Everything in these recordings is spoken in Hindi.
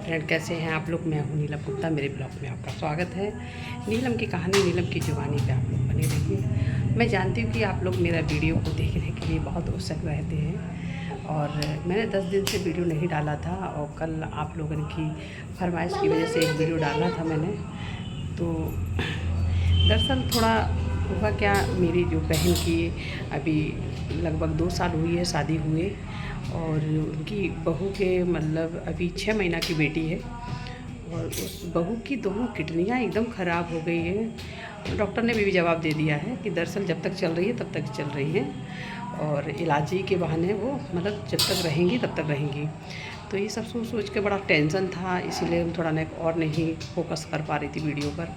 फ्रेंड, कैसे हैं आप लोग। मैं हूं नीलम गुप्ता। मेरे ब्लॉग में आपका स्वागत है। नीलम की कहानी, नीलम की जुबानी पे आप लोग बने रहिए। मैं जानती हूँ कि आप लोग मेरा वीडियो को देखने के लिए बहुत उत्सुक रहते हैं और मैंने 10 दिन से वीडियो नहीं डाला था और कल आप लोगों की फरमाइश की वजह से एक वीडियो डाला था मैंने। तो दरअसल थोड़ा हुआ क्या, मेरी जो बहन की अभी लगभग 2 साल हुई है शादी हुए और उनकी बहू के मतलब अभी 6 महीना की बेटी है और उस बहू की दोनों किडनियाँ एकदम ख़राब हो गई हैं। डॉक्टर ने भी जवाब दे दिया है कि दरअसल जब तक चल रही है तब तक चल रही हैं और इलाज ही के बहाने वो मतलब जब तक रहेंगी तब तक रहेंगी। तो ये सब सोच सोच के बड़ा टेंशन था, इसीलिए हम थोड़ा ना और नहीं फोकस कर पा रही थी वीडियो पर,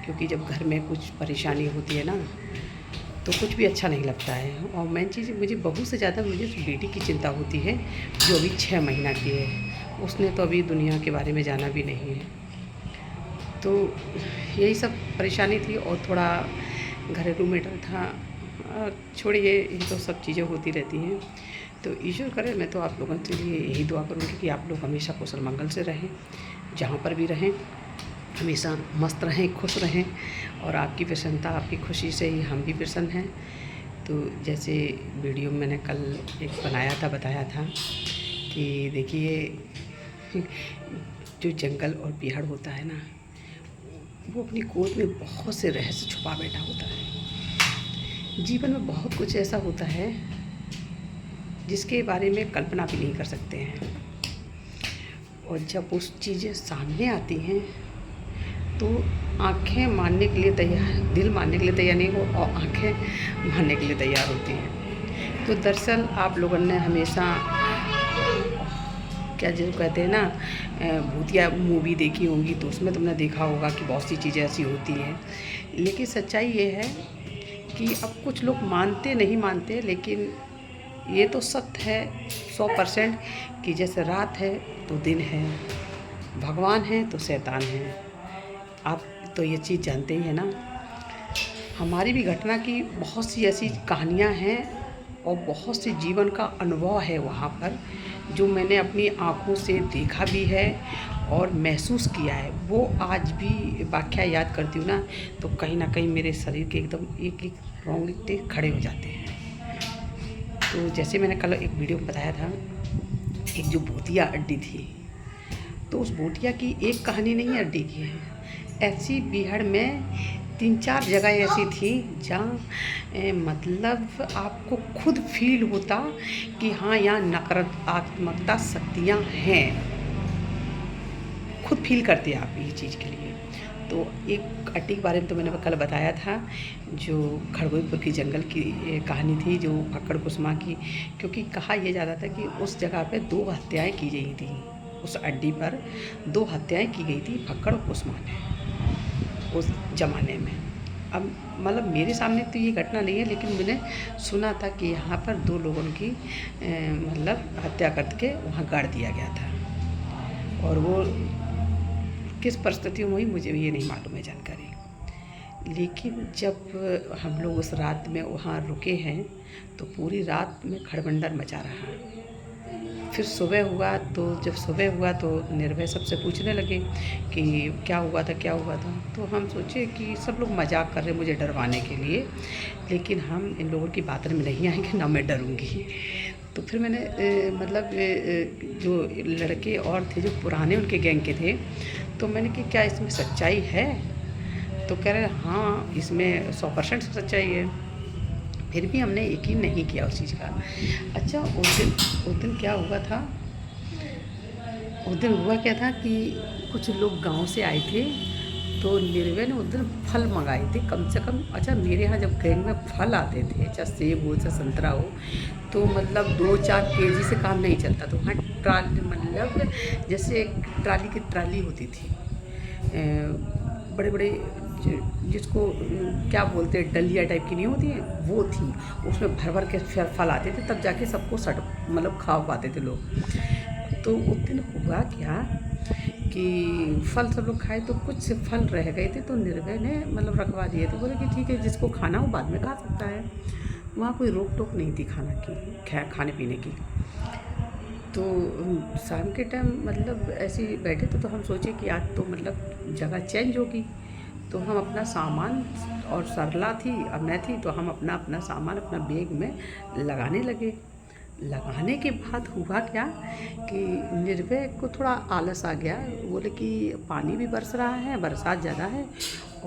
क्योंकि जब घर में कुछ परेशानी होती है ना तो कुछ भी अच्छा नहीं लगता है। और मेन चीज़ मुझे बहू से ज़्यादा मुझे उस बेटी की चिंता होती है जो अभी 6 महीना की है। उसने तो अभी दुनिया के बारे में जाना भी नहीं है। तो यही सब परेशानी थी और थोड़ा घरेलू मैटर था। छोड़िए, ये तो सब चीज़ें होती रहती हैं। तो ईश्वर करे, मैं तो आप लोगों के लिए यही दुआ करूँगी कि आप लोग हमेशा कुशल मंगल से रहें, जहाँ पर भी रहें हमेशा मस्त रहें, खुश रहें और आपकी प्रसन्नता, आपकी खुशी से ही हम भी प्रसन्न हैं। तो जैसे वीडियो में मैंने कल एक बनाया था, बताया था कि देखिए जो जंगल और पहाड़ होता है ना, वो अपनी गोद में बहुत से रहस्य छुपा बैठा होता है। जीवन में बहुत कुछ ऐसा होता है जिसके बारे में कल्पना भी नहीं कर सकते हैं और जब उस चीज़ें सामने आती हैं तो आँखें मानने के लिए तैयार, दिल मानने के लिए तैयार नहीं हो और आँखें मानने के लिए तैयार होती हैं। तो दरअसल आप लोगों ने हमेशा क्या जो कहते हैं ना भूतिया मूवी देखी होंगी, तो उसमें तुमने देखा होगा कि बहुत सी चीज़ें ऐसी होती हैं। लेकिन सच्चाई ये है कि अब कुछ लोग मानते नहीं मानते, लेकिन ये तो सत्य है 100% कि जैसे रात है तो दिन है, भगवान है तो शैतान है। आप तो ये चीज़ जानते ही है ना। हमारी भी घटना की बहुत सी ऐसी कहानियाँ हैं और बहुत से जीवन का अनुभव है वहाँ पर, जो मैंने अपनी आँखों से देखा भी है और महसूस किया है। वो आज भी वाक़या याद करती हूँ ना तो कहीं ना कहीं मेरे शरीर के एकदम एक एक रोंगटे खड़े हो जाते हैं। तो जैसे मैंने कल एक वीडियो में बताया था, एक जो भूतिया अड्डी थी, तो उस भूतिया की एक कहानी नहीं अड्डी की है। ऐसी बीहड़ में 3-4 जगह ऐसी थी जहाँ मतलब आपको खुद फील होता कि हाँ, यहाँ नकारात्मकता शक्तियाँ हैं। खुद फील करते आप ये चीज़ के लिए। तो एक अड्डी के बारे में तो मैंने कल बताया था, जो खड़गोईपुर की जंगल की कहानी थी, जो फक्कड़ कुसुमा की। क्योंकि कहा यह जाता था कि उस जगह पे 2 हत्याएँ की गई थी। उस अड्डी पर 2 हत्याएँ की गई थी फक्कड़ कुसुमा ने उस ज़माने में। अब मतलब मेरे सामने तो ये घटना नहीं है, लेकिन मैंने सुना था कि यहाँ पर 2 लोगों की मतलब हत्या करके वहाँ गाड़ दिया गया था। और वो किस परिस्थितियों में हुई मुझे ये नहीं मालूम है जानकारी। लेकिन जब हम लोग उस रात में वहाँ रुके हैं तो पूरी रात में खड़बंडर मचा रहा। फिर सुबह हुआ, तो जब सुबह हुआ तो निर्भय सबसे पूछने लगे कि क्या हुआ था, क्या हुआ था। तो हम सोचे कि सब लोग मजाक कर रहे हैं मुझे डरवाने के लिए, लेकिन हम इन लोगों की बातों में नहीं आएंगे, ना मैं डरूंगी। तो फिर मैंने जो लड़के और थे जो पुराने उनके गैंग के थे, तो मैंने कि क्या इसमें सच्चाई है। तो कह रहे हाँ, इसमें 100% सच्चाई है। फिर भी हमने यकीन नहीं किया उस चीज़ का। अच्छा, उस दिन क्या हुआ था, उस दिन हुआ क्या था कि कुछ लोग गांव से आए थे, तो निर्भय ने उस दिन फल मंगाए थे कम से कम। अच्छा, मेरे यहाँ जब गैंग में फल आते थे, चाहे सेब हो चाहे संतरा हो, तो मतलब 2-4 केजी से काम नहीं चलता। तो वहाँ ट्राली, मतलब जैसे ट्राली की ट्राली होती थी, बड़े बड़े जिसको क्या बोलते हैं, डलिया टाइप की नहीं होती है, वो थी। उसमें भर भर के फल आते थे, तब जाके सबको मतलब खा पाते थे लोग। तो उस दिन हुआ क्या कि फल सब लोग खाए, तो कुछ से फल रह गए थे, तो निर्भय ने मतलब रखवा दिए। तो बोले कि ठीक है, जिसको खाना हो बाद में खा सकता है। वहाँ कोई रोक टोक नहीं थी खाने पीने की। तो शाम के टाइम मतलब ऐसे ही बैठे थे, तो हम सोचे कि आज तो मतलब जगह चेंज होगी। तो हम अपना सामान, और सरला थी और मैं थी, तो हम अपना अपना सामान अपना बैग में लगाने लगे। लगाने के बाद हुआ क्या कि निर्भय को थोड़ा आलस आ गया। बोले कि पानी भी बरस रहा है, बरसात ज़्यादा है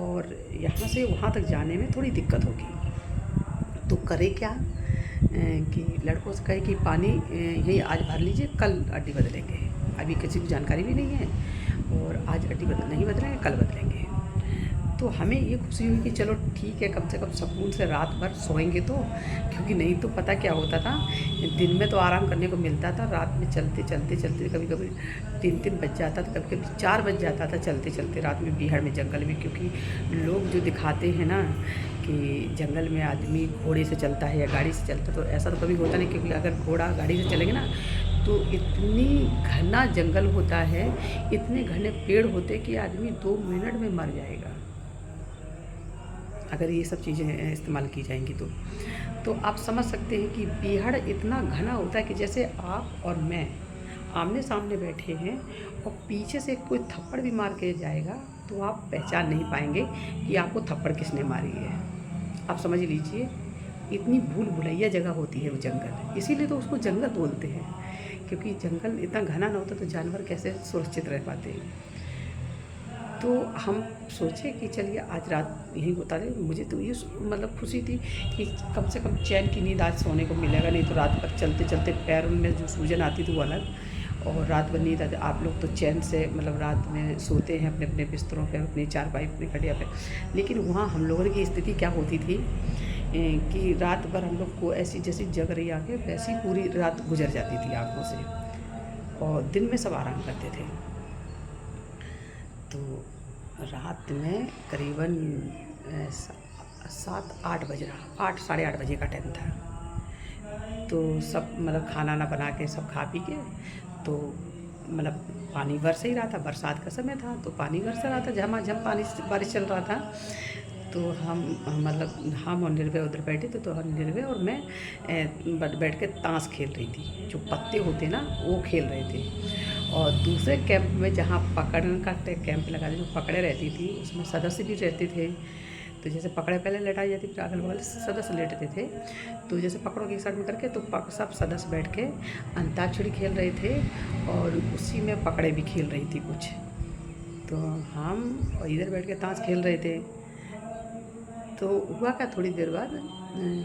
और यहाँ से वहाँ तक जाने में थोड़ी दिक्कत होगी। तो करे क्या कि लड़कों से कहे कि पानी यही आज भर लीजिए, कल अड्डी बदलेंगे। अभी किसी को जानकारी भी नहीं है और आज अड्डी नहीं बदलेंगे, कल बदलेंगे। तो हमें ये खुशी हुई कि चलो ठीक है, कम से कम सुकून से रात भर सोएंगे तो, क्योंकि नहीं तो पता क्या होता था, दिन में तो आराम करने को मिलता था, रात में चलते चलते चलते कभी कभी 3 बज जाता था, कभी कभी 4 बज जाता था चलते चलते रात में बिहाड़ में, जंगल में। क्योंकि लोग जो दिखाते हैं ना कि जंगल में आदमी घोड़े से चलता है या गाड़ी से चलता है, तो ऐसा तो कभी होता नहीं। क्योंकि अगर घोड़ा गाड़ी से चलेंगे ना तो इतनी घना जंगल होता है, इतने घने पेड़ होते कि आदमी 2 मिनट में मर जाएगा अगर ये सब चीज़ें इस्तेमाल की जाएंगी तो आप समझ सकते हैं कि बिहड़ इतना घना होता है कि जैसे आप और मैं आमने सामने बैठे हैं और पीछे से कोई थप्पड़ भी मार के जाएगा तो आप पहचान नहीं पाएंगे कि आपको थप्पड़ किसने मारी है। आप समझ लीजिए, इतनी भूल भुलैया जगह होती है वो जंगल, इसीलिए तो उसको जंगल बोलते हैं। क्योंकि जंगल इतना घना ना होता तो जानवर कैसे सुरक्षित रह पाते हैं। तो हम सोचे कि चलिए आज रात यहीं उतारे। मुझे तो ये मतलब खुशी थी कि कम से कम चैन की नींद आज सोने को मिलेगा, नहीं तो रात भर चलते चलते पैर में जो सूजन आती थी वो अलग, और रात भर नींद आती। आप लोग तो चैन से मतलब रात में सोते हैं अपने अपने बिस्तरों पे, अपनी चारपाई, अपने खटिया पे, लेकिन वहाँ हम लोगों की स्थिति क्या होती थी कि रात भर हम लोग को ऐसी जैसी जग रही आँखें वैसी पूरी रात गुजर जाती थी आँखों से, और दिन में सब आराम करते थे। तो रात में करीबन 7-8 बज रहा, 8 साढ़े 8 बजे का टाइम था। तो सब मतलब खाना ना बना के सब खा पी के, तो मतलब पानी बरस ही रहा था, बरसात का समय था तो पानी बरस रहा था, झमाझम पानी बारिश चल रहा था। तो हम मतलब हम और निर्भय उधर बैठे थे, तो हम निर्भय और मैं बैठ के ताश खेल रही थी। जो पत्ते होते ना वो खेल रहे थे। और दूसरे कैंप में जहाँ पकड़ने का कैंप लगा था, जो पकड़े रहती थी उसमें सदस्य भी रहते थे। तो जैसे पकड़े पहले लेटाई जाती फिर अगल बगल सदस्य लेटते थे। तो जैसे पकड़ो के एक साइड में करके तो सब सदस्य बैठ के अंताक्षरी खेल रहे थे और उसी में पकड़े भी खेल रही थी कुछ। तो हम इधर बैठ के ताश खेल रहे थे। तो हुआ क्या, थोड़ी देर बाद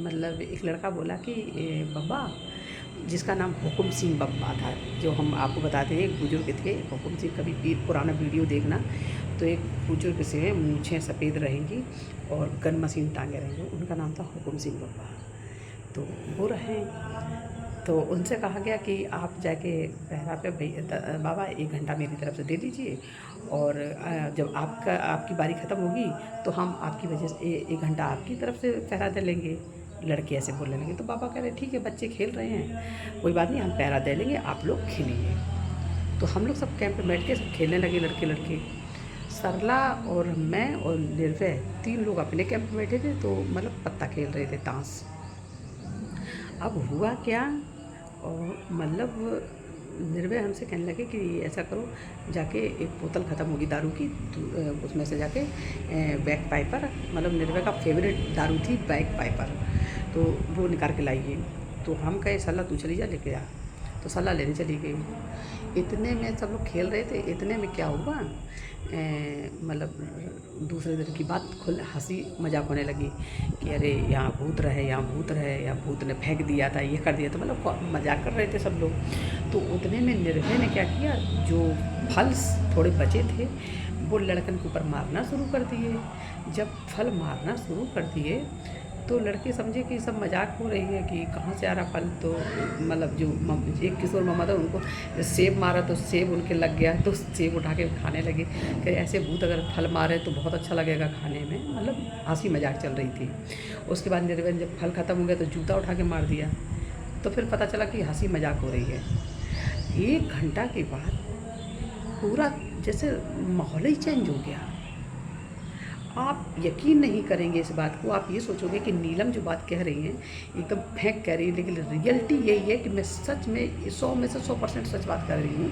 मतलब एक लड़का बोला कि बब्बा, जिसका नाम हुकुम सिंह बब्बा था, जो हम आपको बताते हैं एक बुजुर्ग थे हुकुम सिंह। कभी पुराना वीडियो देखना तो एक बुजुर्ग से मूँछें सफ़ेद रहेंगी और गन मशीन टांगे रहेंगे, उनका नाम था हुकुम सिंह बब्बा। तो वो रहे, तो उनसे कहा गया कि आप जाके पहरा पे बाबा 1 घंटा मेरी तरफ से दे दीजिए, और जब आपकी बारी ख़त्म होगी तो हम आपकी वजह से 1 घंटा आपकी तरफ से पहरा दे लेंगे। लड़के ऐसे बोलने लगे। तो पापा कह रहे ठीक है, बच्चे खेल रहे हैं, कोई बात नहीं, हम पहरा दे लेंगे, आप लोग खेलेंगे। तो हम लोग सब कैंप में बैठ के सब खेलने लगे, लड़के। सरला और मैं और निर्भय 3 लोग अपने कैंप में बैठे थे, तो मतलब पत्ता खेल रहे थे, ताश। अब हुआ क्या, और मतलब निर्भय हमसे कहने लगे कि ऐसा करो, जाके एक बोतल ख़त्म होगी दारू की, तो उसमें से जाके बैक पाइपर, मतलब निर्भय का फेवरेट दारू थी बैक पाइपर, तो वो निकाल के लाइए। तो हम कहे सलाह तू चली जा लेके आ, तो सलाह लेने चली गई। इतने में सब लोग खेल रहे थे, इतने में क्या हुआ, मतलब दूसरे दिन की बात खुल हंसी मजाक होने लगी कि अरे यहाँ भूत रहे, यहाँ भूत रहे, या भूत ने फेंक दिया था, ये कर दिया था, मतलब मजाक कर रहे थे सब लोग। तो उतने में निर्भय ने क्या किया, जो फल थोड़े बचे थे वो लड़कन के ऊपर मारना शुरू कर दिए। जब फल मारना शुरू कर दिए तो लड़के समझे कि सब मजाक हो रही है कि कहाँ से आ रहा फल। तो मतलब जो एक किशोर मामा था, उनको सेब मारा तो सेब उनके लग गया, तो सेब उठा के खाने लगे कि ऐसे भूत अगर फल मारे तो बहुत अच्छा लगेगा खाने में, मतलब हंसी मजाक चल रही थी। उसके बाद निर्भय जब फल ख़त्म हो गया तो जूता उठा के मार दिया, तो फिर पता चला कि हंसी मजाक हो रही है। 1 घंटा के बाद पूरा जैसे माहौल ही चेंज हो गया। आप यकीन नहीं करेंगे इस बात को, आप ये सोचोगे कि नीलम जो बात कह रही हैं एकदम फेंक कह रही है, लेकिन रियलिटी यही है कि मैं सच में 100 में से 100% सच बात कर रही हूँ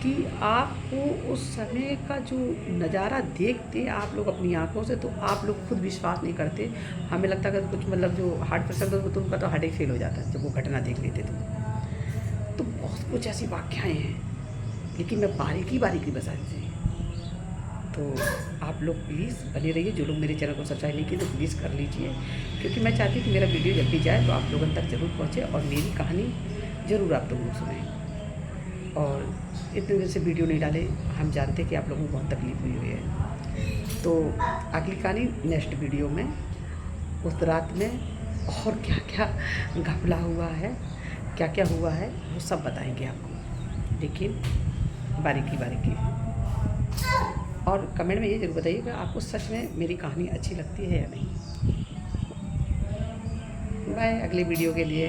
कि आपको उस समय का जो नज़ारा देखते आप लोग अपनी आँखों से, तो आप लोग खुद विश्वास नहीं करते। हमें लगता है कि कुछ मतलब जो हार्ट पेशेंट हो तो उनका तो हार्ट ही फेल हो जाता है जब वो घटना देख लेते तो बहुत कुछ ऐसी वाक़याएँ हैं, लेकिन मैं बारीकी बारीकी बताती हूँ। तो आप लोग प्लीज़ बने रहिए, जो लोग मेरे चैनल को सब्सक्राइब नहीं किए तो प्लीज़ कर लीजिए, क्योंकि मैं चाहती हूँ कि मेरा वीडियो जब भी जाए तो आप लोगों तक ज़रूर पहुँचे और मेरी कहानी ज़रूर आप लोग सुनें। और इतने दिन से वीडियो नहीं डाले, हम जानते कि आप लोगों को बहुत तकलीफ़ हुई है। तो अगली कहानी नेक्स्ट वीडियो में, उस रात में और क्या क्या घपला हुआ है, क्या क्या हुआ है, वो सब बताएंगे आपको, लेकिन बारीकी बारीकी। और कमेंट में ये ज़रूर बताइएगा आपको सच में मेरी कहानी अच्छी लगती है या नहीं। बाय, अगले वीडियो के लिए।